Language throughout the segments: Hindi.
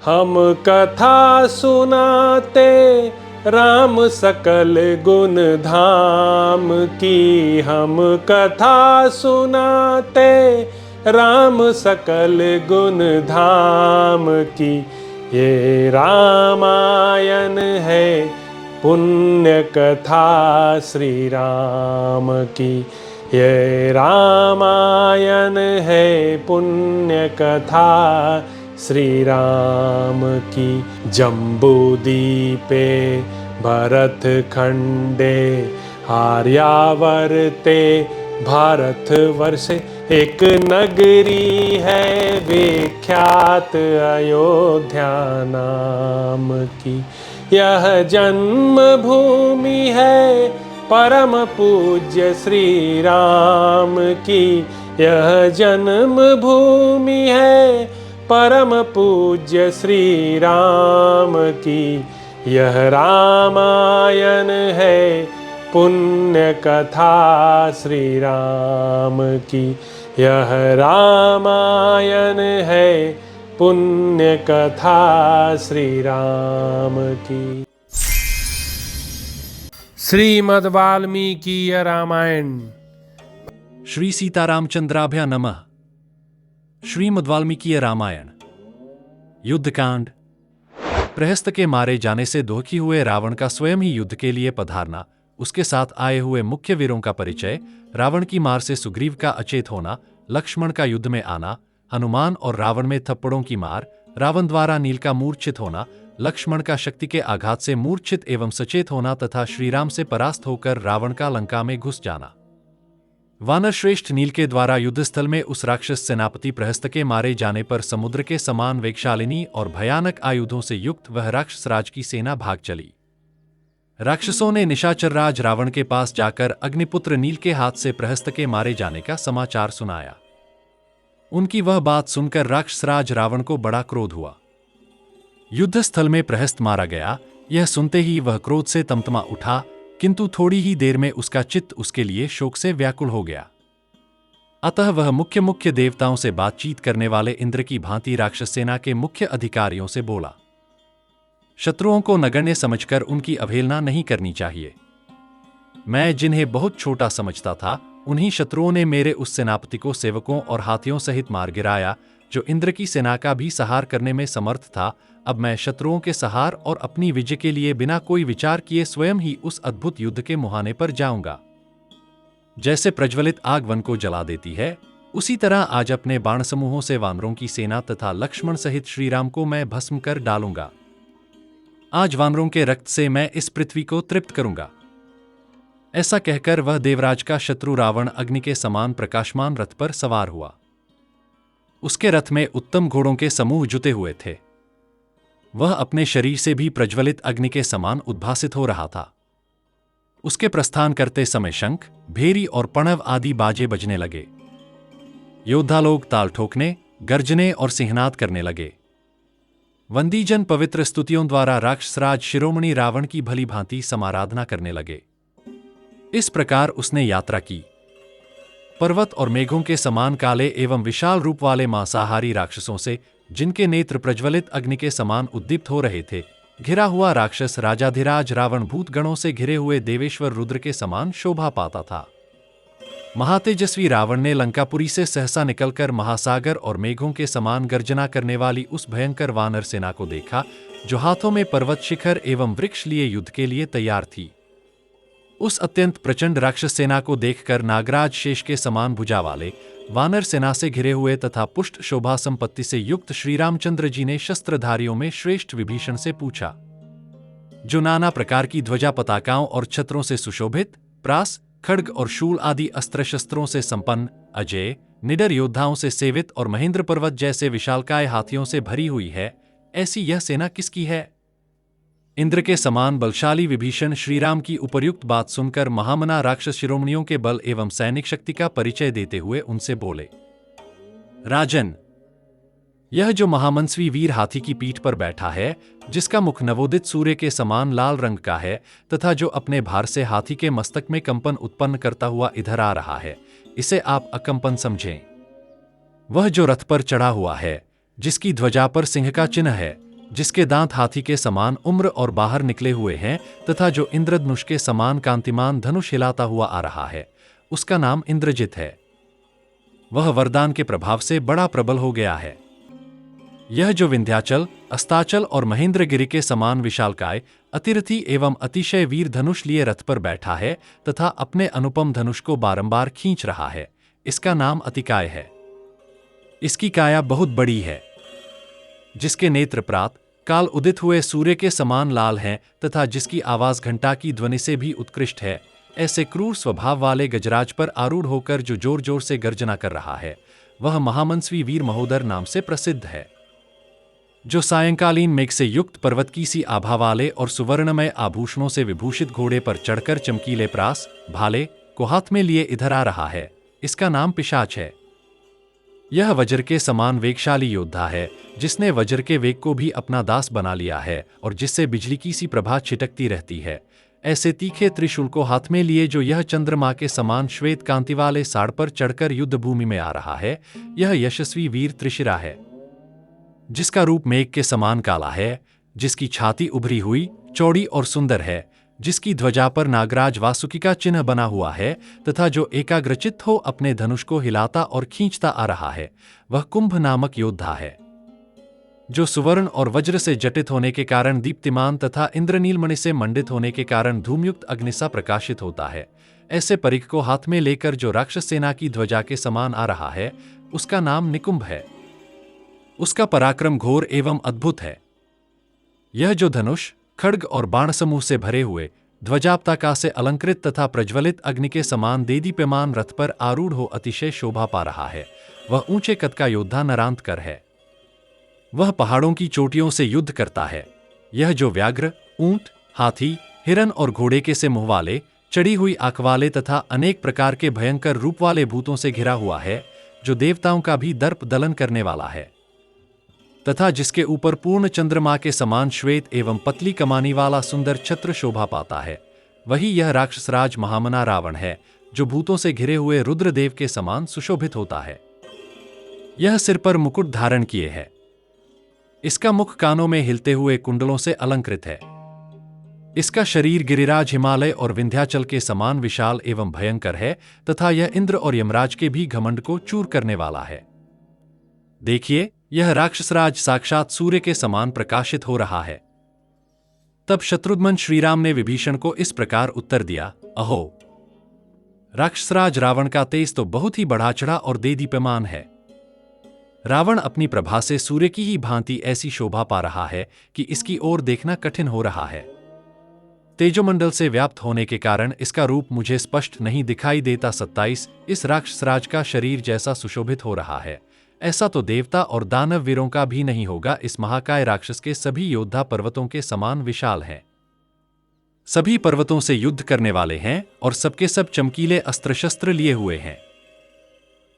हम कथा सुनाते राम सकल गुण धाम की। हम कथा सुनाते राम सकल गुण धाम की। ये रामायण है पुण्य कथा श्री राम की। ये रामायण है पुण्य कथा श्री राम की। जम्बूदीपे भरत खंडे आर्यावर्ते भारतवर्षे एक नगरी है विख्यात अयोध्या नाम की। यह जन्म भूमि है परम पूज्य श्री राम की। यह जन्म भूमि है परम पूज्य श्री राम की। यह रामायण है पुण्य कथा श्री राम की। यह रामायण है पुण्य कथा श्री राम की। श्रीमद् वाल्मीकि रामायण। श्री सीतारामचंद्राभ्या नमः। श्रीमद् वाल्मीकि रामायण। युद्धकांड। प्रहस्त के मारे जाने से दुखी हुए रावण का स्वयं ही युद्ध के लिए पधारना, उसके साथ आए हुए मुख्य वीरों का परिचय, रावण की मार से सुग्रीव का अचेत होना, लक्ष्मण का युद्ध में आना, हनुमान और रावण में थप्पड़ों की मार, रावण द्वारा नील का मूर्छित होना, लक्ष्मण का शक्ति के आघात से मूर्छित एवं सचेत होना तथा श्रीराम से परास्त होकर रावण का लंका में घुस जाना। वानर श्रेष्ठ नील के द्वारा युद्धस्थल में उस राक्षस सेनापति प्रहस्त के मारे जाने पर समुद्र के समान वेगशालिनी और भयानक आयुधों से युक्त वह राक्षस राज की सेना भाग चली। राक्षसों ने निशाचर राज रावण के पास जाकर अग्निपुत्र नील के हाथ से प्रहस्त के मारे जाने का समाचार सुनाया। उनकी वह बात सुनकर राक्षस राज रावण को बड़ा क्रोध हुआ। युद्धस्थल में प्रहस्त मारा गया, यह सुनते ही वह क्रोध से तमतमा उठा, किंतु थोड़ी ही देर में उसका चित्त उसके लिए शोक से व्याकुल हो गया। अतः वह मुख्य देवताओं से बातचीत करने वाले इंद्र की भांति राक्षस सेना के मुख्य अधिकारियों से बोला, शत्रुओं को नगण्य समझकर उनकी अवहेलना नहीं करनी चाहिए। मैं जिन्हें बहुत छोटा समझता था, उन्हीं शत्रुओं ने मेरे उस सेनापति को सेवकों और हाथियों सहित मार गिराया, जो इंद्र की सेना का भी सहार करने में समर्थ था। अब मैं शत्रुओं के सहार और अपनी विजय के लिए बिना कोई विचार किए स्वयं ही उस अद्भुत युद्ध के मुहाने पर जाऊंगा। जैसे प्रज्वलित आग वन को जला देती है, उसी तरह आज अपने बाण समूहों से वानरों की सेना तथा लक्ष्मण सहित श्रीराम को मैं भस्म कर डालूंगा। आज वानरों के रक्त से मैं इस पृथ्वी को तृप्त करूंगा। ऐसा कहकर वह देवराज का शत्रु रावण अग्नि के समान प्रकाशमान रथ पर सवार हुआ। उसके रथ में उत्तम घोड़ों के समूह जुटे हुए थे। वह अपने शरीर से भी प्रज्वलित अग्नि के समान उद्भासित हो रहा था। उसके प्रस्थान करते समय शंख, भेरी और पणव आदि बाजे बजने लगे। योद्धा लोग ताल ठोकने, गर्जने और सिंहनाद करने लगे। वंदीजन पवित्र स्तुतियों द्वारा राक्षसराज शिरोमणि रावण की भली भांति समाराधना करने लगे। इस प्रकार उसने यात्रा की। पर्वत और मेघों के समान काले एवं विशाल रूप वाले मांसाहारी राक्षसों से, जिनके नेत्र प्रज्वलित अग्नि के समान उद्दीप्त हो रहे थे, घिरा हुआ राक्षस राजाधिराज रावण भूतगणों से घिरे हुए देवेश्वर रुद्र के समान शोभा पाता था। महातेजस्वी रावण ने लंकापुरी से सहसा निकलकर महासागर और मेघों के समान गर्जना करने वाली उस भयंकर वानर सेना को देखा, जो हाथों में पर्वत शिखर एवं वृक्ष लिए युद्ध के लिए तैयार थी। उस अत्यंत प्रचंड राक्षस सेना को देखकर नागराज शेष के समान भुजा वाले वानर सेना से घिरे हुए तथा पुष्ट शोभा संपत्ति से युक्त श्री रामचंद्र जी ने शस्त्रधारियों में श्रेष्ठ विभीषण से पूछा, जो नाना प्रकार की ध्वजा पताकाओं और छत्रों से सुशोभित, प्रास, खड्ग और शूल आदि अस्त्र शस्त्रों से संपन्न, अजय, निडर योद्धाओं से सेवित और महेंद्र पर्वत जैसे विशालकाय हाथियों से भरी हुई है, ऐसी यह सेना किसकी है? इंद्र के समान बलशाली विभीषण श्रीराम की उपर्युक्त बात सुनकर महामना राक्षस शिरोमणियों के बल एवं सैनिक शक्ति का परिचय देते हुए उनसे बोले, राजन, यह जो महामंस्वी वीर हाथी की पीठ पर बैठा है, जिसका मुख नवोदित सूर्य के समान लाल रंग का है तथा जो अपने भार से हाथी के मस्तक में कंपन उत्पन्न करता हुआ इधर आ रहा है, इसे आप अकंपन समझें। वह जो रथ पर चढ़ा हुआ है, जिसकी ध्वजा पर सिंह का चिन्ह है, जिसके दांत हाथी के समान उम्र और बाहर निकले हुए हैं तथा जो इंद्रधनुष के समान कांतिमान धनुष हिलाता हुआ आ रहा है, उसका नाम इंद्रजित है। वह वरदान के प्रभाव से बड़ा प्रबल हो गया है। यह जो विंध्याचल, अस्ताचल और महेंद्रगिरि के समान विशालकाय, अतिरथी एवं अतिशय वीर धनुष लिए रथ पर बैठा है तथा अपने अनुपम धनुष को बारंबार खींच रहा है, इसका नाम अतिकाय है। इसकी काया बहुत बड़ी है, जिसके नेत्र प्रात काल उदित हुए सूर्य के समान लाल हैं तथा जिसकी आवाज घंटा की ध्वनि से भी उत्कृष्ट है। ऐसे क्रूर स्वभाव वाले गजराज पर आरूढ़ होकर जो जोर जोर से गर्जना कर रहा है, वह महामंस्वी वीर महोदर नाम से प्रसिद्ध है। जो सायंकालीन मेघ से युक्त पर्वत की सी आभा वाले और सुवर्णमय आभूषणों से विभूषित घोड़े पर चढ़कर चमकीले प्रास भाले को हाथ में लिए इधर आ रहा है, इसका नाम पिशाच है। यह वज्र के समान वेगशाली योद्धा है, जिसने वज्र के वेग को भी अपना दास बना लिया है और जिससे बिजली की सी प्रभा छिटकती रहती है। ऐसे तीखे त्रिशूल को हाथ में लिए जो यह चंद्रमा के समान श्वेत कांति वाले साड़ पर चढ़कर युद्ध भूमि में आ रहा है, यह यशस्वी वीर त्रिशिरा है, जिसका रूप मेघ के समान काला है, जिसकी छाती उभरी हुई, चौड़ी और सुंदर है, जिसकी ध्वजा पर नागराज वासुकी का चिन्ह बना हुआ है तथा जो एकाग्रचित्त हो अपने धनुष को हिलाता और खींचता आ रहा है, वह कुंभ नामक योद्धा है, जो सुवर्ण और वज्र से जटित होने के कारण दीप्तिमान तथा इंद्रनील मणि से मंडित होने के कारण धूमयुक्त अग्नि सा प्रकाशित होता है। ऐसे परिख को हाथ में लेकर जो राक्षस सेना की ध्वजा के समान आ रहा है, उसका नाम निकुंभ है। उसका पराक्रम घोर एवं अद्भुत है। यह जो धनुष, खड्ग और बाण समूह से भरे हुए, ध्वजापताका से अलंकृत तथा प्रज्वलित अग्नि के समान देदीप्यमान रथ पर आरूढ़ हो अतिशय शोभा पा रहा है, वह ऊंचे कद का योद्धा नरांतकर है। वह पहाड़ों की चोटियों से युद्ध करता है। यह जो व्याघ्र, ऊंट, हाथी, हिरन और घोड़े के से मुंह वाले, चढ़ी हुई आंख वाले तथा अनेक प्रकार के भयंकर रूप वाले भूतों से घिरा हुआ है, जो देवताओं का भी दर्प दलन करने वाला है तथा जिसके ऊपर पूर्ण चंद्रमा के समान श्वेत एवं पतली कमानी वाला सुंदर छत्र शोभा पाता है, वही यह राक्षसराज महामना रावण है, जो भूतों से घिरे हुए रुद्रदेव के समान सुशोभित होता है। यह सिर पर मुकुट धारण किए है। इसका मुख कानों में हिलते हुए कुंडलों से अलंकृत है। इसका शरीर गिरिराज, हिमालय और विंध्याचल के समान विशाल एवं भयंकर है तथा यह इंद्र और यमराज के भी घमंड को चूर करने वाला है। देखिए, यह राक्षसराज साक्षात सूर्य के समान प्रकाशित हो रहा है। तब शत्रुघ्न श्रीराम ने विभीषण को इस प्रकार उत्तर दिया, अहो, राक्षसराज रावण का तेज तो बहुत ही बढ़ा चढ़ा और देदीप्यमान है। रावण अपनी प्रभा से सूर्य की ही भांति ऐसी शोभा पा रहा है कि इसकी ओर देखना कठिन हो रहा है। तेजोमंडल से व्याप्त होने के कारण इसका रूप मुझे स्पष्ट नहीं दिखाई देता। 27 इस राक्षसराज का शरीर जैसा सुशोभित हो रहा है, ऐसा तो देवता और दानव वीरों का भी नहीं होगा। इस महाकाय राक्षस के सभी योद्धा पर्वतों के समान विशाल हैं। सभी पर्वतों से युद्ध करने वाले हैं और सबके सब चमकीले अस्त्र शस्त्र लिए हुए हैं।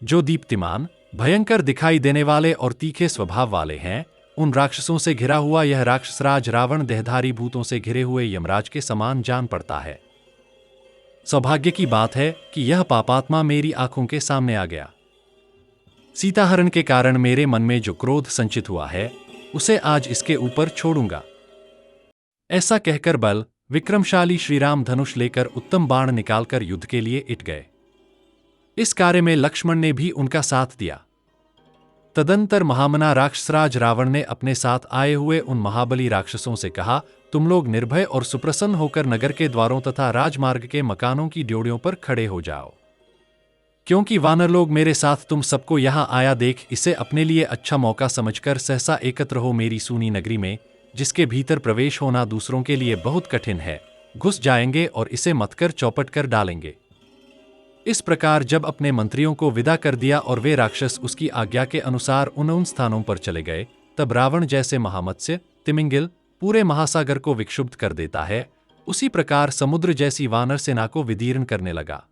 जो दीप्तिमान, भयंकर दिखाई देने वाले और तीखे स्वभाव वाले हैं, उन राक्षसों से घिरा हुआ यह राक्षसराज रावण देहधारी भूतों से घिरे हुए यमराज के समान जान पड़ता है। सौभाग्य की बात है कि यह पापात्मा मेरी आंखों के सामने आ गया। सीताहरण के कारण मेरे मन में जो क्रोध संचित हुआ है, उसे आज इसके ऊपर छोड़ूंगा। ऐसा कहकर बल विक्रमशाली श्रीराम धनुष लेकर उत्तम बाण निकालकर युद्ध के लिए इट गए। इस कार्य में लक्ष्मण ने भी उनका साथ दिया। तदंतर महामना राक्षसराज रावण ने अपने साथ आए हुए उन महाबली राक्षसों से कहा, तुम लोग निर्भय और सुप्रसन्न होकर नगर के द्वारों तथा राजमार्ग के मकानों की ड्योढ़ियों पर खड़े हो जाओ, क्योंकि वानर लोग मेरे साथ तुम सबको यहां आया देख इसे अपने लिए अच्छा मौका समझकर सहसा एकत्र हो मेरी सूनी नगरी में, जिसके भीतर प्रवेश होना दूसरों के लिए बहुत कठिन है, घुस जाएंगे और इसे मतकर चौपट कर डालेंगे। इस प्रकार जब अपने मंत्रियों को विदा कर दिया और वे राक्षस उसकी आज्ञा के अनुसार उन स्थानों पर चले गए, तब रावण जैसे महामत्स्य तिमिंगिल पूरे महासागर को विक्षुब्ध कर देता है, उसी प्रकार समुद्र जैसी वानर सेना को विदीर्ण करने लगा।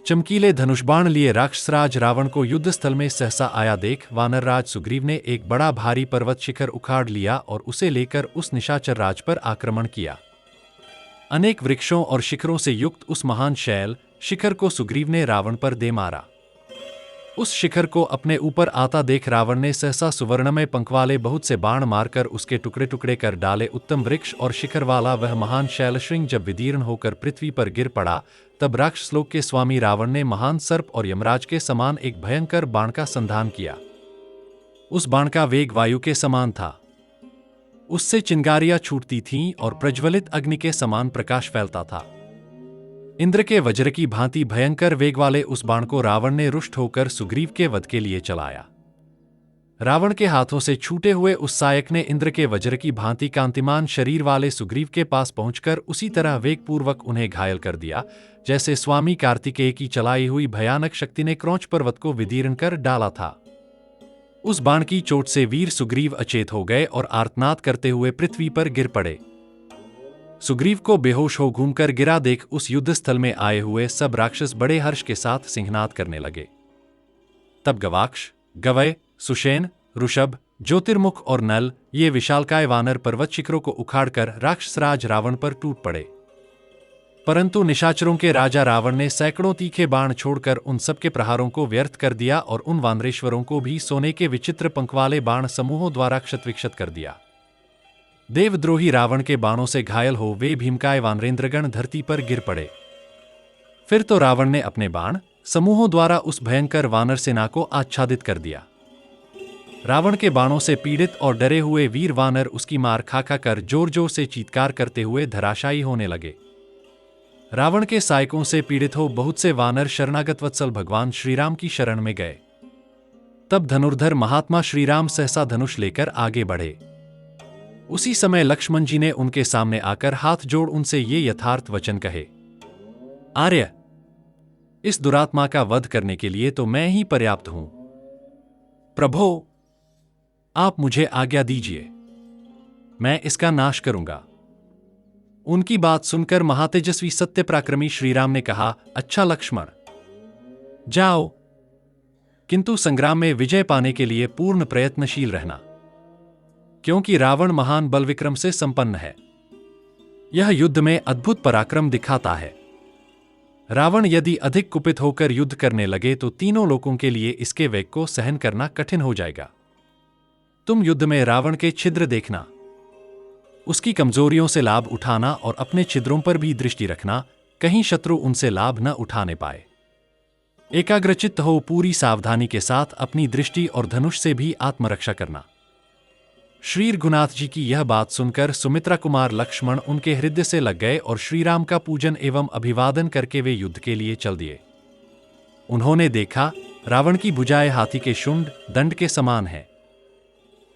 चमकीले धनुषबाण लिए राक्षसराज रावण को युद्ध स्थल में सहसा आया देख वानरराज सुग्रीव ने एक बड़ा भारी पर्वत शिखर उखाड़ लिया और उसे लेकर उस निशाचर राज पर आक्रमण किया। अनेक वृक्षों और शिखरों से युक्त उस महान शैल शिखर को सुग्रीव ने रावण पर दे मारा। उस शिखर को अपने ऊपर आता देख रावण ने सहसा सुवर्णमय पंख वाले बहुत से बाण मारकर उसके टुकड़े टुकड़े कर डाले। उत्तम वृक्ष और शिखर वाला वह महान शैलशृंग जब विदीर्ण होकर पृथ्वी पर गिर पड़ा, तब राक्षसलोक के स्वामी रावण ने महान सर्प और यमराज के समान एक भयंकर बाण का संधान किया। उस बाण का वेग वायु के समान था, उससे चिंगारियां छूटती थीं और प्रज्वलित अग्नि के समान प्रकाश फैलता था। इंद्र के वज्र की भांति भयंकर वेग वाले उस बाण को रावण ने रुष्ट होकर सुग्रीव के वध के लिए चलाया। रावण के हाथों से छूटे हुए उस सायक ने इंद्र के वज्र की भांति कांतिमान शरीर वाले सुग्रीव के पास पहुंचकर उसी तरह वेगपूर्वक उन्हें घायल कर दिया, जैसे स्वामी कार्तिकेय की चलाई हुई भयानक शक्ति ने क्रौंच पर्वत को विदीर्ण कर डाला था। उस बाण की चोट से वीर सुग्रीव अचेत हो गए और आर्तनाद करते हुए पृथ्वी पर गिर पड़े। सुग्रीव को बेहोश हो घूमकर गिरा देख उस युद्धस्थल में आए हुए सब राक्षस बड़े हर्ष के साथ सिंहनाद करने लगे। तब गवाक्ष, गवय, सुषेण, ऋषभ, ज्योतिर्मुख और नल, ये विशालकाय वानर पर्वत शिखरों को उखाड़कर राक्षसराज रावण पर टूट पड़े। परंतु निशाचरों के राजा रावण ने सैकड़ों तीखे बाण छोड़कर उन सबके प्रहारों को व्यर्थ कर दिया और उन वानरेश्वरों को भी सोने के विचित्र पंख वाले बाण समूहों द्वारा क्षतविक्षत कर दिया। देवद्रोही रावण के बाणों से घायल हो वे भीमकाय वानरेंद्रगण धरती पर गिर पड़े। फिर तो रावण ने अपने बाण समूहों द्वारा उस भयंकर वानर सेना को आच्छादित कर दिया। रावण के बाणों से पीड़ित और डरे हुए वीर वानर उसकी मार खा खा कर जोर जोर से चीत्कार करते हुए धराशायी होने लगे। रावण के सायकों से पीड़ित हो बहुत से वानर शरणागत वत्सल भगवान श्रीराम की शरण में गए। तब धनुर्धर महात्मा श्रीराम सहसा धनुष लेकर आगे बढ़े। उसी समय लक्ष्मण जी ने उनके सामने आकर हाथ जोड़ उनसे ये यथार्थ वचन कहे, आर्य, इस दुरात्मा का वध करने के लिए तो मैं ही पर्याप्त हूं। प्रभो, आप मुझे आज्ञा दीजिए, मैं इसका नाश करूंगा। उनकी बात सुनकर महातेजस्वी सत्य पराक्रमी श्रीराम ने कहा, अच्छा लक्ष्मण, जाओ, किंतु संग्राम में विजय पाने के लिए पूर्ण प्रयत्नशील रहना, क्योंकि रावण महान बल विक्रम से संपन्न है। यह युद्ध में अद्भुत पराक्रम दिखाता है। रावण यदि अधिक कुपित होकर युद्ध करने लगे तो तीनों लोकों के लिए इसके वेग को सहन करना कठिन हो जाएगा। तुम युद्ध में रावण के छिद्र देखना, उसकी कमजोरियों से लाभ उठाना और अपने छिद्रों पर भी दृष्टि रखना, कहीं शत्रु उनसे लाभ न उठाने पाए। एकाग्रचित्त हो पूरी सावधानी के साथ अपनी दृष्टि और धनुष से भी आत्मरक्षा करना। श्री रघुनाथ जी की यह बात सुनकर सुमित्रा कुमार लक्ष्मण उनके हृदय से लग गए और श्रीराम का पूजन एवं अभिवादन करके वे युद्ध के लिए चल दिए। उन्होंने देखा, रावण की भुजाएं हाथी के शुंड दंड के समान है।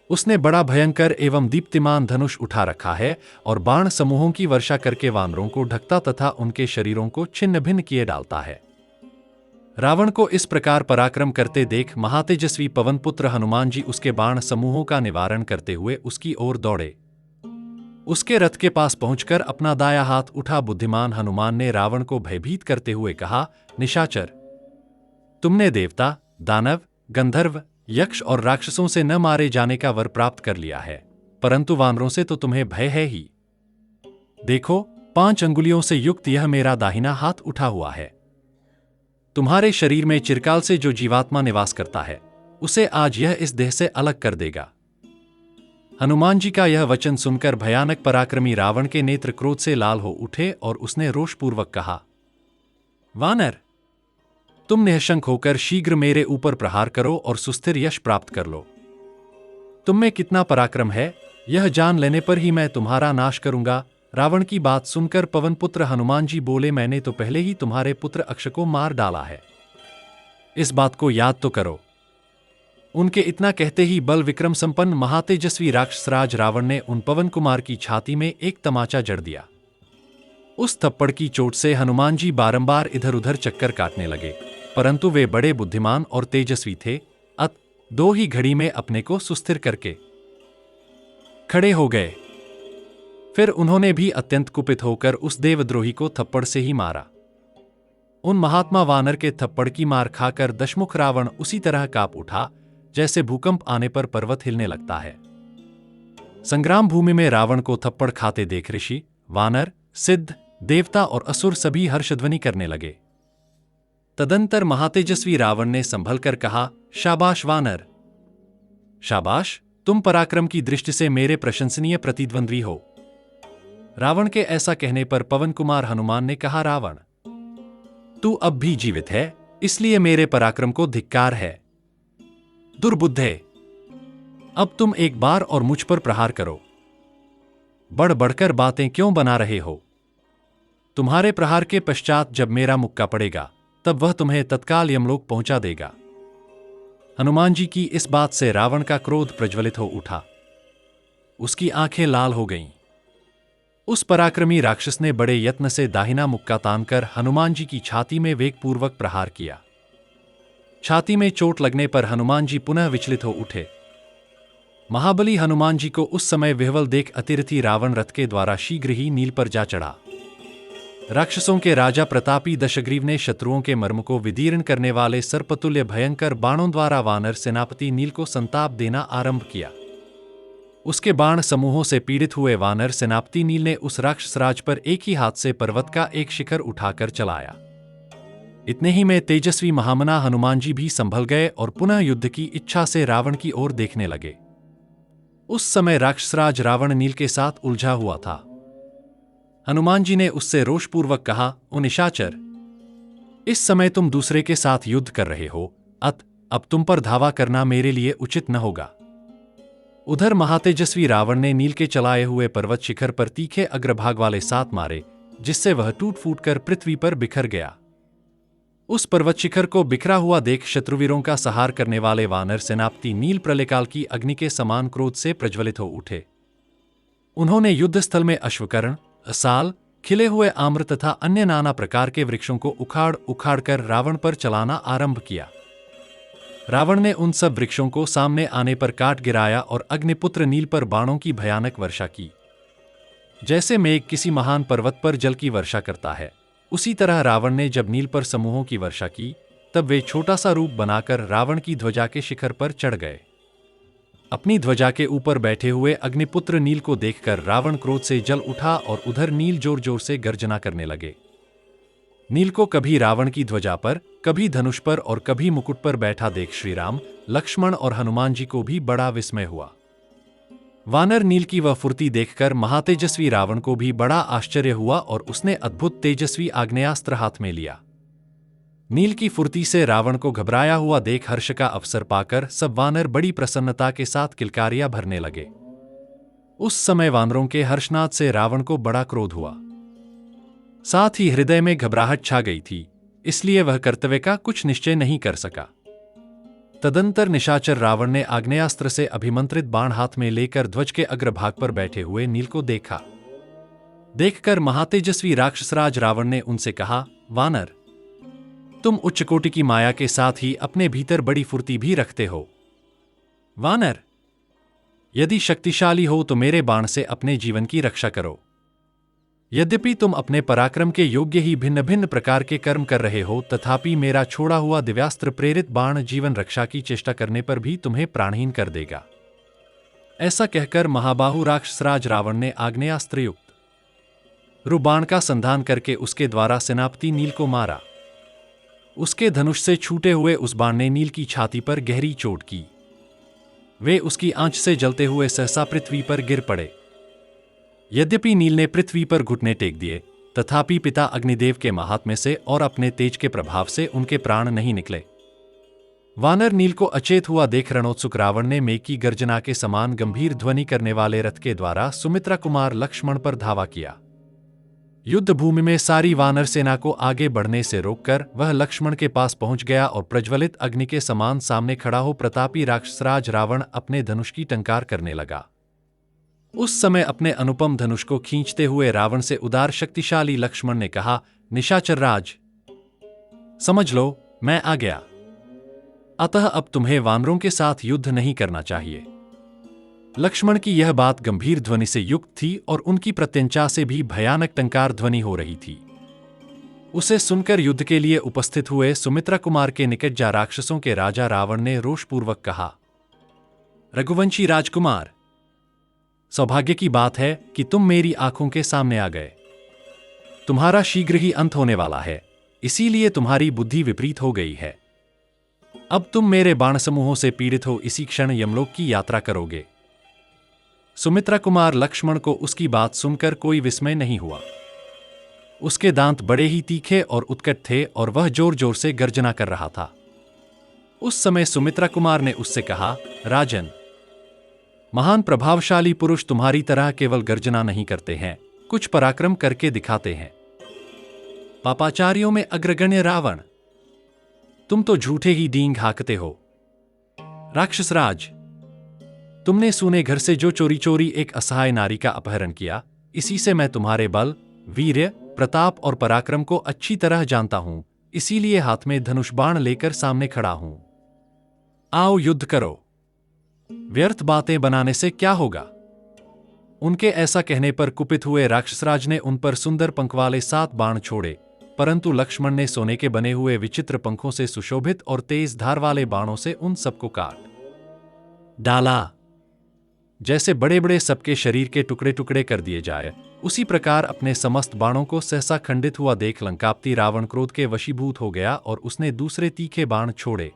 उसने बड़ा भयंकर एवं दीप्तिमान धनुष उठा रखा है और बाण समूहों की वर्षा करके वानरों को ढकता तथा उनके शरीरों को छिन्न भिन्न किए डालता है। रावण को इस प्रकार पराक्रम करते देख महातेजस्वी पवनपुत्र हनुमान जी उसके बाण समूहों का निवारण करते हुए उसकी ओर दौड़े। उसके रथ के पास पहुंचकर अपना दाया हाथ उठा बुद्धिमान हनुमान ने रावण को भयभीत करते हुए कहा, निशाचर, तुमने देवता, दानव, गंधर्व, यक्ष और राक्षसों से न मारे जाने का वर प्राप्त कर लिया है, परंतु वानरों से तो तुम्हें भय है ही। देखो, 5 अंगुलियों से युक्त यह मेरा दाहिना हाथ उठा हुआ है। तुम्हारे शरीर में चिरकाल से जो जीवात्मा निवास करता है, उसे आज यह इस देह से अलग कर देगा। हनुमान जी का यह वचन सुनकर भयानक पराक्रमी रावण के नेत्र क्रोध से लाल हो उठे और उसने रोषपूर्वक कहा, वानर, तुम निःशंक होकर शीघ्र मेरे ऊपर प्रहार करो और सुस्थिर यश प्राप्त कर लो। तुम में कितना पराक्रम है, यह जान लेने पर ही मैं तुम्हारा नाश करूंगा। रावण की बात सुनकर पवनपुत्र हनुमान जी बोले, मैंने तो पहले ही तुम्हारे पुत्र अक्ष को मार डाला है, इस बात को याद तो करो। उनके इतना कहते ही बल विक्रम संपन्न महातेजस्वी राक्षसराज रावण ने उन पवन कुमार की छाती में एक तमाचा जड़ दिया। उस थप्पड़ की चोट से हनुमान जी बारंबार इधर उधर चक्कर काटने लगे, परंतु वे बड़े बुद्धिमान और तेजस्वी थे, अत 2 ही घड़ी में अपने को सुस्थिर करके खड़े हो गए। फिर उन्होंने भी अत्यंत कुपित होकर उस देवद्रोही को थप्पड़ से ही मारा। उन महात्मा वानर के थप्पड़ की मार खाकर दशमुख रावण उसी तरह कांप उठा जैसे भूकंप आने पर पर्वत हिलने लगता है। संग्राम भूमि में रावण को थप्पड़ खाते देख ऋषि, वानर, सिद्ध, देवता और असुर सभी हर्षध्वनि करने लगे तदंतर महातेजस्वी रावण ने संभल कर कहा, शाबाश वानर, शाबाश, तुम पराक्रम की दृष्टि से मेरे प्रशंसनीय प्रतिद्वंद्वी हो। रावण के ऐसा कहने पर पवन कुमार हनुमान ने कहा, रावण, तू अब भी जीवित है, इसलिए मेरे पराक्रम को धिक्कार है। दुर्बुद्धे, अब तुम एक बार और मुझ पर प्रहार करो। बढ़ बढ़कर बातें क्यों बना रहे हो? तुम्हारे प्रहार के पश्चात जब मेरा मुक्का पड़ेगा, तब वह तुम्हें तत्काल यमलोक पहुंचा देगा। हनुमान जी की इस बात से रावण का क्रोध प्रज्वलित हो उठा। उसकी आंखें लाल हो गईं। उस पराक्रमी राक्षस ने बड़े यत्न से दाहिना मुक्का तानकर हनुमान जी की छाती में वेगपूर्वक प्रहार किया। छाती में चोट लगने पर हनुमान जी पुनः विचलित हो उठे। महाबली हनुमान जी को उस समय विह्वल देख अतिरथी रावण रथ के द्वारा शीघ्र ही नील पर जा चढ़ा। राक्षसों के राजा प्रतापी दशग्रीव ने शत्रुओं के मर्म को विदीर्ण करने वाले सर्पतुल्य भयंकर बाणों द्वारा वानर सेनापति नील को संताप देना आरंभ किया। उसके बाण समूहों से पीड़ित हुए वानर सेनापति नील ने उस राक्षसराज पर एक ही हाथ से पर्वत का एक शिखर उठाकर चलाया। इतने ही में तेजस्वी महामना हनुमान जी भी संभल गए और पुनः युद्ध की इच्छा से रावण की ओर देखने लगे। उस समय राक्षसराज रावण नील के साथ उलझा हुआ था। हनुमान जी ने उससे रोषपूर्वक कहा, ओ निशाचर, इस समय तुम दूसरे के साथ युद्ध कर रहे हो, अब तुम पर धावा करना मेरे लिए उचित न होगा। उधर महातेजस्वी रावण ने नील के चलाए हुए पर्वत शिखर पर तीखे अग्रभाग वाले 7 मारे, जिससे वह टूट फूट कर पृथ्वी पर बिखर गया। उस पर्वत शिखर को बिखरा हुआ देख शत्रुवीरों का सहार करने वाले वानर सेनापति नील प्रलयकाल की अग्नि के समान क्रोध से प्रज्वलित हो उठे। उन्होंने युद्धस्थल में अश्वकर्ण, साल, खिले हुए आम्र तथा अन्य नाना प्रकार के वृक्षों को उखाड़ उखाड़ कर रावण पर चलाना आरंभ किया। रावण ने उन सब वृक्षों को सामने आने पर काट गिराया और अग्निपुत्र नील पर बाणों की भयानक वर्षा की। जैसे मेघ किसी महान पर्वत पर जल की वर्षा करता है, उसी तरह रावण ने जब नील पर समूहों की वर्षा की, तब वे छोटा सा रूप बनाकर रावण की ध्वजा के शिखर पर चढ़ गए। अपनी ध्वजा के ऊपर बैठे हुए अग्निपुत्र नील को देखकर रावण क्रोध से जल उठा और उधर नील जोर जोर से गर्जना करने लगे। नील को कभी रावण की ध्वजा पर, कभी धनुष पर और कभी मुकुट पर बैठा देख श्रीराम, लक्ष्मण और हनुमान जी को भी बड़ा विस्मय हुआ। वानर नील की वह फुर्ती देखकर महातेजस्वी रावण को भी बड़ा आश्चर्य हुआ और उसने अद्भुत तेजस्वी आग्नेयास्त्र हाथ में लिया। नील की फुर्ती से रावण को घबराया हुआ देख हर्ष का अवसर पाकर सब वानर बड़ी प्रसन्नता के साथ किलकारियां भरने लगे। उस समय वानरों के हर्षनाद से रावण को बड़ा क्रोध हुआ। साथ ही हृदय में घबराहट छा गई थी, इसलिए वह कर्तव्य का कुछ निश्चय नहीं कर सका। तदंतर निशाचर रावण ने आग्नेयास्त्र से अभिमंत्रित बाण हाथ में लेकर ध्वज के अग्रभाग पर बैठे हुए नील को देखा। देखकर महातेजस्वी राक्षसराज रावण ने उनसे कहा, वानर, तुम उच्च कोटि की माया के साथ ही अपने भीतर बड़ी फुर्ती भी रखते हो। वानर, यदि शक्तिशाली हो तो मेरे बाण से अपने जीवन की रक्षा करो। यद्यपि तुम अपने पराक्रम के योग्य ही भिन्न भिन्न प्रकार के कर्म कर रहे हो, तथापि मेरा छोड़ा हुआ दिव्यास्त्र प्रेरित बाण जीवन रक्षा की चेष्टा करने पर भी तुम्हें प्राणहीन कर देगा। ऐसा कहकर महाबाहु राक्षसराज रावण ने आग्नेयास्त्र युक्त रुबाण का संधान करके उसके द्वारा सेनापति नील को मारा। उसके धनुष से छूटे हुए उस बाण ने नील की छाती पर गहरी चोट की। वे उसकी आंच से जलते हुए सहसा पृथ्वी पर गिर पड़े। यद्यपि नील ने पृथ्वी पर घुटने टेक दिए, तथापि पिता अग्निदेव के महात्म्य से और अपने तेज के प्रभाव से उनके प्राण नहीं निकले। वानर नील को अचेत हुआ देख रणोत्सुक रावण ने मेघ की गर्जना के समान गंभीर ध्वनि करने वाले रथ के द्वारा सुमित्रा कुमार लक्ष्मण पर धावा किया। युद्ध भूमि में सारी वानर सेना को आगे बढ़ने से रोककर वह लक्ष्मण के पास पहुंच गया और प्रज्वलित अग्नि के समान सामने खड़ा हो प्रतापी राक्षसराज रावण अपने धनुष की टंकार करने लगा। उस समय अपने अनुपम धनुष को खींचते हुए रावण से उदार शक्तिशाली लक्ष्मण ने कहा, निशाचर राज, समझ लो मैं आ गया। अतः अब तुम्हें वानरों के साथ युद्ध नहीं करना चाहिए। लक्ष्मण की यह बात गंभीर ध्वनि से युक्त थी और उनकी प्रत्यंचा से भी भयानक टंकार ध्वनि हो रही थी। उसे सुनकर युद्ध के लिए उपस्थित हुए सुमित्रा कुमार के निकट जा राक्षसों के राजा रावण ने रोषपूर्वक कहा, रघुवंशी राजकुमार, सौभाग्य की बात है कि तुम मेरी आंखों के सामने आ गए। तुम्हारा शीघ्र ही अंत होने वाला है, इसीलिए तुम्हारी बुद्धि विपरीत हो गई है। अब तुम मेरे बाण समूहों से पीड़ित हो इसी क्षण यमलोक की यात्रा करोगे। सुमित्रा कुमार लक्ष्मण को उसकी बात सुनकर कोई विस्मय नहीं हुआ। उसके दांत बड़े ही तीखे और उत्कट थे और वह जोर जोर से गर्जना कर रहा था। उस समय सुमित्रा कुमार ने उससे कहा, राजन, महान प्रभावशाली पुरुष तुम्हारी तरह केवल गर्जना नहीं करते हैं, कुछ पराक्रम करके दिखाते हैं। पापाचारियों में अग्रगण्य रावण, तुम तो झूठे ही डींग हाँकते हो। राक्षसराज, तुमने सूने घर से जो चोरी चोरी एक असहाय नारी का अपहरण किया, इसी से मैं तुम्हारे बल, वीर्य, प्रताप और पराक्रम को अच्छी तरह जानता हूं, इसीलिए हाथ में धनुष बाण लेकर सामने खड़ा हूं। आओ युद्ध करो। व्यर्थ बातें बनाने से क्या होगा? उनके ऐसा कहने पर कुपित हुए राक्षसराज ने उन पर सुंदर पंख वाले 7 बाण छोड़े, परंतु लक्ष्मण ने सोने के बने हुए विचित्र पंखों से सुशोभित और तेज धार वाले बाणों से उन सबको काट डाला। जैसे बड़े बड़े सबके शरीर के टुकड़े टुकड़े कर दिए जाए, उसी प्रकार अपने समस्त बाणों को सहसा खंडित हुआ देख लंकापति रावण क्रोध के वशीभूत हो गया और उसने दूसरे तीखे बाण छोड़े,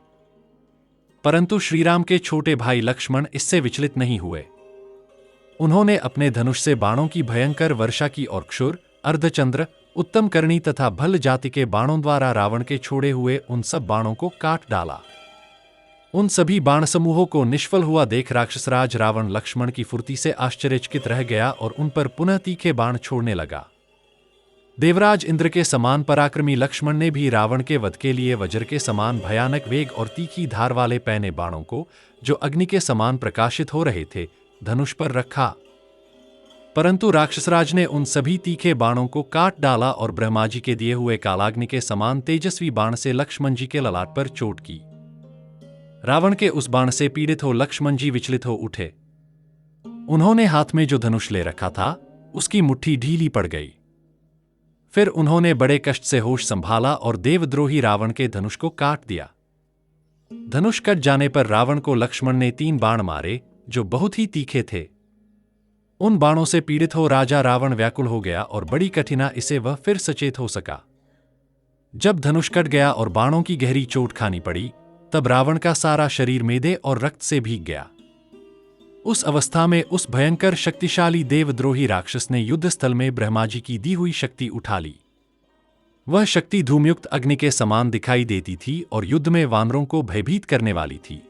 परंतु श्रीराम के छोटे भाई लक्ष्मण इससे विचलित नहीं हुए। उन्होंने अपने धनुष से बाणों की भयंकर वर्षा की और क्षुर, अर्धचंद्र, उत्तम करणी तथा भल्ल जाति के बाणों द्वारा रावण के छोड़े हुए उन सब बाणों को काट डाला। उन सभी बाण समूहों को निष्फल हुआ देख राक्षसराज रावण लक्ष्मण की फुर्ती से आश्चर्यचकित रह गया और उन पर पुनः तीखे बाण छोड़ने लगा। देवराज इंद्र के समान पराक्रमी लक्ष्मण ने भी रावण के वध के लिए वज्र के समान भयानक वेग और तीखी धार वाले पैने बाणों को, जो अग्नि के समान प्रकाशित हो रहे थे, धनुष पर रखा। परंतु राक्षसराज ने उन सभी तीखे बाणों को काट डाला और ब्रह्मा जी के दिए हुए कालाग्नि के समान तेजस्वी बाण से लक्ष्मण जी के ललाट पर चोट की। रावण के उस बाण से पीड़ित हो लक्ष्मण जी विचलित हो उठे। उन्होंने हाथ में जो धनुष ले रखा था, उसकी मुट्ठी ढीली पड़ गई। फिर उन्होंने बड़े कष्ट से होश संभाला और देवद्रोही रावण के धनुष को काट दिया। धनुष कट जाने पर रावण को लक्ष्मण ने 3 बाण मारे, जो बहुत ही तीखे थे। उन बाणों से पीड़ित हो राजा रावण व्याकुल हो गया और बड़ी कठिनाई से वह फिर सचेत हो सका। जब धनुष कट गया और बाणों की गहरी चोट खानी पड़ी, तब रावण का सारा शरीर मेदे और रक्त से भीग गया। उस अवस्था में उस भयंकर शक्तिशाली देवद्रोही राक्षस ने युद्ध स्थल में ब्रह्मा जी की दी हुई शक्ति उठा ली। वह शक्ति धूमयुक्त अग्नि के समान दिखाई देती थी और युद्ध में वानरों को भयभीत करने वाली थी।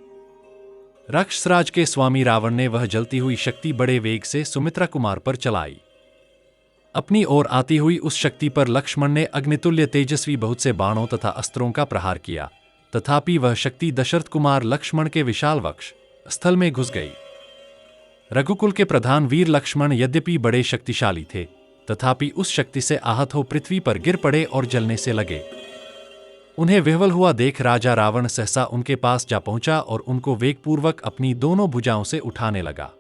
राक्षसराज के स्वामी रावण ने वह जलती हुई शक्ति बड़े वेग से सुमित्रा कुमार पर चलाई। अपनी ओर आती हुई उस शक्ति पर लक्ष्मण ने अग्नितुल्य तेजस्वी बहुत से बाणों तथा अस्त्रों का प्रहार किया, तथापि वह शक्ति दशरथ कुमार लक्ष्मण के विशाल वक्ष स्थल में घुस गई। रघुकुल के प्रधान वीर लक्ष्मण यद्यपि बड़े शक्तिशाली थे, तथापि उस शक्ति से आहत हो पृथ्वी पर गिर पड़े और जलने से लगे। उन्हें विह्वल हुआ देख राजा रावण सहसा उनके पास जा पहुंचा और उनको वेगपूर्वक अपनी दोनों भुजाओं से उठाने लगा।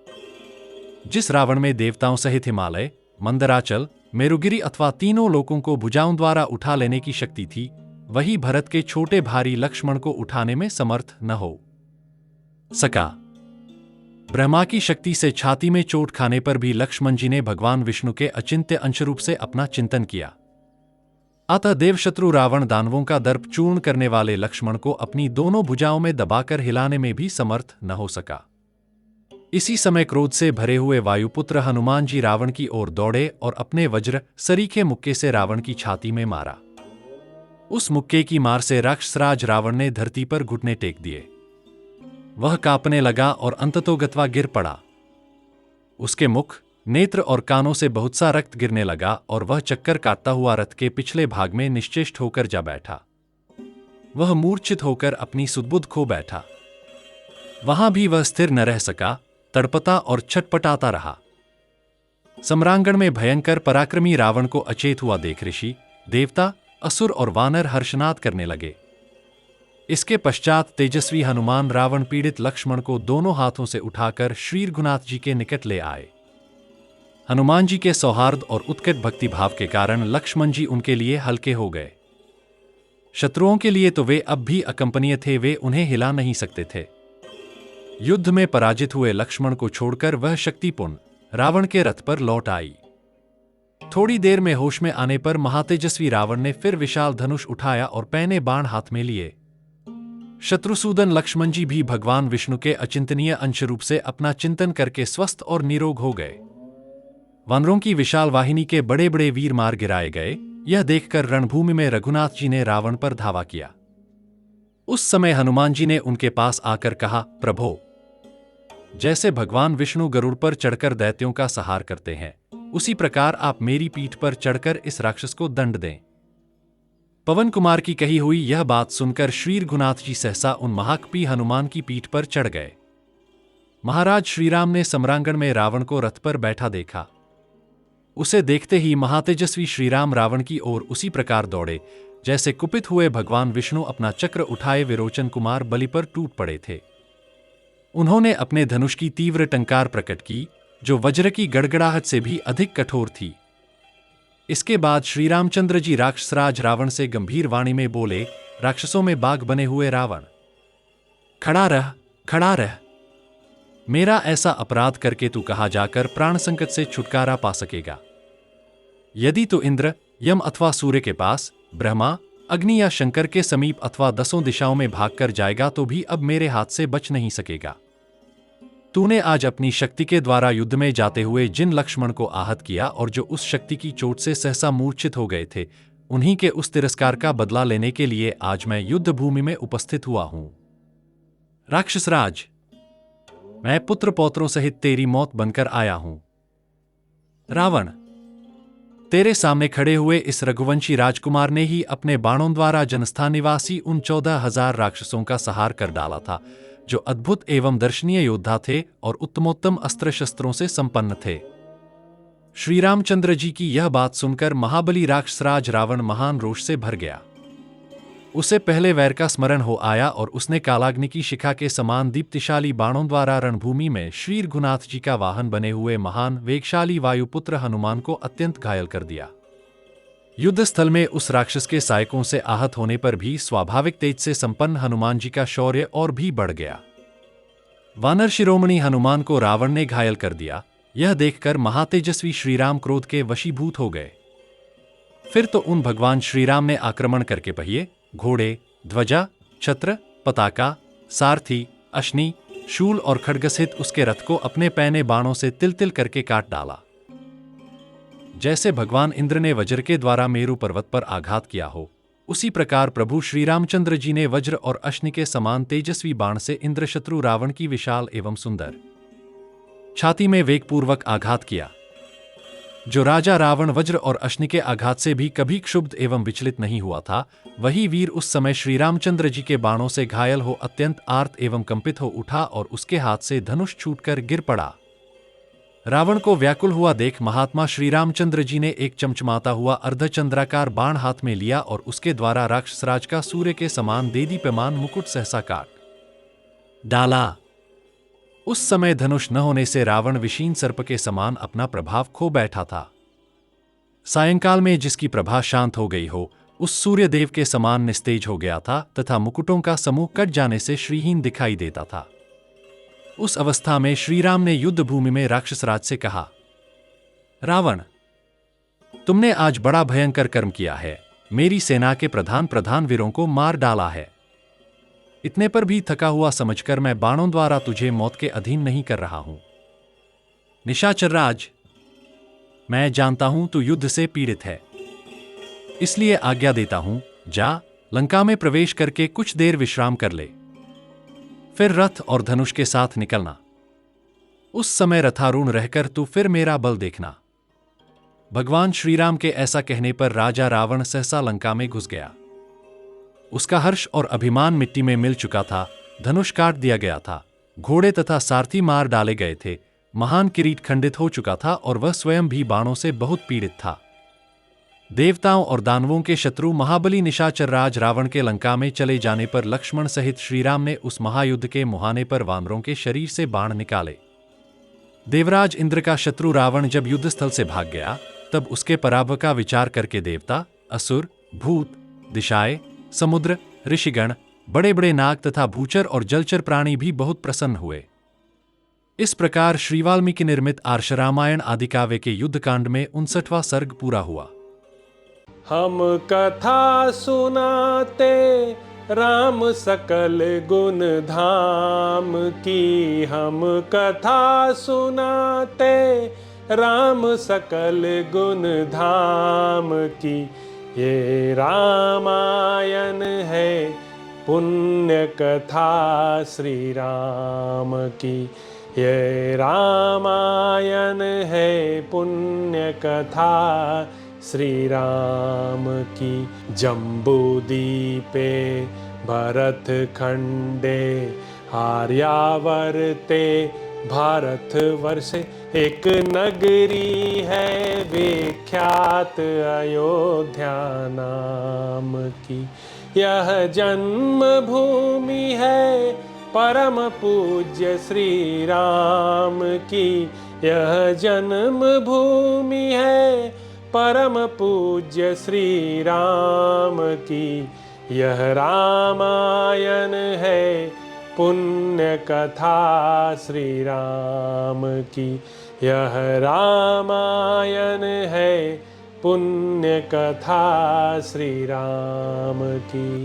जिस रावण में देवताओं सहित हिमालय, मंदराचल, मेरुगिरी अथवा तीनों लोकों को भुजाओं द्वारा उठा लेने की शक्ति थी, वही भरत के छोटे भारी लक्ष्मण को उठाने में समर्थ न हो सका। ब्रह्मा की शक्ति से छाती में चोट खाने पर भी लक्ष्मण जी ने भगवान विष्णु के अचिंत्य अंशरूप से अपना चिंतन किया। अतः देवशत्रु रावण दानवों का दर्प चूर्ण करने वाले लक्ष्मण को अपनी दोनों भुजाओं में दबाकर हिलाने में भी समर्थ न हो सका। इसी समय क्रोध से भरे हुए वायुपुत्र हनुमान जी रावण की ओर दौड़े और अपने वज्र सरीखे मुक्के से रावण की छाती में मारा। उस मुक्के की मार से राक्षसराज रावण ने धरती पर घुटने टेक दिए। वह कांपने लगा और अंततोगत्वा गिर पड़ा। उसके मुख, नेत्र और कानों से बहुत सा रक्त गिरने लगा और वह चक्कर काटता हुआ रथ के पिछले भाग में निश्चेष्ट होकर जा बैठा। वह मूर्छित होकर अपनी सुधबुद्ध खो बैठा। वहां भी वह स्थिर न रह सका, तड़पता और छटपटाता रहा। सम्रांगण में भयंकर पराक्रमी रावण को अचेत हुआ देख ऋषि, देवता, असुर और वानर हर्षनाद करने लगे। इसके पश्चात तेजस्वी हनुमान रावण पीड़ित लक्ष्मण को दोनों हाथों से उठाकर श्री रघुनाथ जी के निकट ले आए। हनुमान जी के सौहार्द और उत्कट भक्ति भाव के कारण लक्ष्मण जी उनके लिए हल्के हो गए। शत्रुओं के लिए तो वे अब भी अकंपनीय थे, वे उन्हें हिला नहीं सकते थे। युद्ध में पराजित हुए लक्ष्मण को छोड़कर वह शक्तिपूर्ण रावण के रथ पर लौट आई। थोड़ी देर में होश में आने पर महातेजस्वी रावण ने फिर विशाल धनुष उठाया और पैने बाण हाथ में लिए। शत्रुसूदन लक्ष्मण जी भी भगवान विष्णु के अचिंतनीय अंश रूप से अपना चिंतन करके स्वस्थ और निरोग हो गए। वानरों की विशाल वाहिनी के बड़े बड़े वीर मार गिराए गए। यह देखकर रणभूमि में रघुनाथ जी ने रावण पर धावा किया। उस समय हनुमान जी ने उनके पास आकर कहा, प्रभो, जैसे भगवान विष्णु गरुड़ पर चढ़कर दैत्यों का संहार करते हैं, उसी प्रकार आप मेरी पीठ पर चढ़कर इस राक्षस को दंड दें। पवन कुमार की कही हुई यह बात सुनकर श्री रघुनाथ जी सहसा उन महाकपी हनुमान की पीठ पर चढ़ गए। महाराज श्रीराम ने सम्रांगण में रावण को रथ पर बैठा देखा। उसे देखते ही महातेजस्वी श्रीराम रावण की ओर उसी प्रकार दौड़े जैसे कुपित हुए भगवान विष्णु अपना चक्र उठाए विरोचन कुमार बलि पर टूट पड़े थे। उन्होंने अपने धनुष की तीव्र टंकार प्रकट की, जो वज्र की गड़गड़ाहट से भी अधिक कठोर थी। इसके बाद श्री रामचंद्र जी राक्षसराज रावण से गंभीर वाणी में बोले, राक्षसों में बाघ बने हुए रावण, खड़ा रह, खड़ा रह। मेरा ऐसा अपराध करके तू कहाँ जाकर प्राण संकट से छुटकारा पा सकेगा? यदि तू इंद्र, यम अथवा सूर्य के पास, ब्रह्मा, अग्नि या शंकर के समीप अथवा 10 दिशाओं में भागकर जाएगा तो भी अब मेरे हाथ से बच नहीं सकेगा। तूने आज अपनी शक्ति के द्वारा युद्ध में जाते हुए जिन लक्ष्मण को आहत किया और जो उस शक्ति की चोट से सहसा मूर्छित हो गए थे, उन्हीं के उस तिरस्कार का बदला लेने के लिए आज मैं युद्ध भूमि में उपस्थित हुआ हूं। राक्षसराज, मैं पुत्र पौत्रों सहित तेरी मौत बनकर आया हूं। रावण, तेरे सामने खड़े हुए इस रघुवंशी राजकुमार ने ही अपने बाणों द्वारा जनस्थान निवासी उन 14,000 राक्षसों का संहार कर डाला था, जो अद्भुत एवं दर्शनीय योद्धा थे और उत्तमोत्तम अस्त्र शस्त्रों से संपन्न थे। श्री रामचंद्र जी की यह बात सुनकर महाबली राक्षसराज रावण महान रोष से भर गया। उसे पहले वैर का स्मरण हो आया और उसने कालाग्नि की शिखा के समान दीप्तिशाली बाणों द्वारा रणभूमि में श्री रघुनाथ जी का वाहन बने हुए महान वेगशाली वायुपुत्र हनुमान को अत्यंत घायल कर दिया। युद्ध स्थल में उस राक्षस के सहायकों से आहत होने पर भी स्वाभाविक तेज से संपन्न हनुमान जी का शौर्य और भी बढ़ गया। वानर शिरोमणि हनुमान को रावण ने घायल कर दिया। यह देखकर महातेजस्वी श्रीराम क्रोध के वशीभूत हो गए। फिर तो उन भगवान श्रीराम ने आक्रमण करके पहिए, घोड़े, ध्वजा, छत्र, पताका, सारथी, अश्नि, शूल और खड्ग सहित उसके रथ को अपने पैने बाणों से तिल तिल करके काट डाला। जैसे भगवान इंद्र ने वज्र के द्वारा मेरु पर्वत पर आघात किया हो, उसी प्रकार प्रभु श्री रामचंद्र जी ने वज्र और अश्नि के समान तेजस्वी बाण से इंद्रशत्रु रावण की विशाल एवं सुंदर छाती में वेगपूर्वक आघात किया। जो राजा रावण वज्र और अश्नि के आघात से भी कभी क्षुब्ध एवं विचलित नहीं हुआ था, वही वीर उस समय श्री रामचंद्र जी के बाणों से घायल हो अत्यंत आर्त एवं कंपित हो उठा और उसके हाथ से धनुष छूटकर गिर पड़ा। रावण को व्याकुल हुआ देख महात्मा श्री रामचंद्र जी ने एक चमचमाता हुआ अर्धचंद्राकार बाण हाथ में लिया और उसके द्वारा राक्षसराज का सूर्य के समान देदीप्यमान मुकुट सहसा काट डाला। उस समय धनुष न होने से रावण विशीन सर्प के समान अपना प्रभाव खो बैठा था। सायंकाल में जिसकी प्रभा शांत हो गई हो, उस सूर्य देव के समान निस्तेज हो गया था तथा मुकुटों का समूह कट जाने से श्रीहीन दिखाई देता था। उस अवस्था में श्रीराम ने युद्ध भूमि में राक्षसराज से कहा, रावण, तुमने आज बड़ा भयंकर कर्म किया है। मेरी सेना के प्रधान वीरों को मार डाला है। इतने पर भी थका हुआ समझकर मैं बाणों द्वारा तुझे मौत के अधीन नहीं कर रहा हूं। निशाचर राज, मैं जानता हूं तू युद्ध से पीड़ित है, इसलिए आज्ञा देता हूं, जा लंका में प्रवेश करके कुछ देर विश्राम कर ले, फिर रथ और धनुष के साथ निकलना। उस समय रथारूढ़ रहकर तू फिर मेरा बल देखना। भगवान श्रीराम के ऐसा कहने पर राजा रावण सहसा लंका में घुस गया। उसका हर्ष और अभिमान मिट्टी में मिल चुका था। धनुष काट दिया गया था, घोड़े तथा सारथी मार डाले गए थे, महान किरीट खंडित हो चुका था और वह स्वयं भी बाणों से बहुत पीड़ित था। देवताओं और दानवों के शत्रु महाबली निशाचर राज रावण के लंका में चले जाने पर लक्ष्मण सहित श्रीराम ने उस महायुद्ध के मुहाने पर वानरों के शरीर से बाण निकाले। देवराज इंद्र का शत्रु रावण जब युद्ध स्थल से भाग गया, तब उसके पराभव का विचार करके देवता, असुर, भूत, दिशाएं, समुद्र, ऋषिगण, बड़े बड़े नाग तथा भूचर और जलचर प्राणी भी बहुत प्रसन्न हुए। इस प्रकार श्री वाल्मीकि निर्मित आर्ष रामायण आदि काव्य के युद्ध कांड में 59वां सर्ग पूरा हुआ। हम कथा सुनाते राम सकल गुण धाम की, हम कथा सुनाते राम सकल गुण धाम की। ये रामायण है पुण्य कथा श्री राम की, ये रामायण है पुण्य कथा श्री राम की। जम्बूदीपे भरत खंडे आर्यावर्ते भारत वर्षे एक नगरी है विख्यात अयोध्या नाम की। यह जन्म भूमि है परम पूज्य श्री राम की, यह जन्म भूमि है परम पूज्य श्री राम की। यह रामायण है पुण्य कथा श्री राम की, यह रामायण है पुण्य कथा श्री राम की।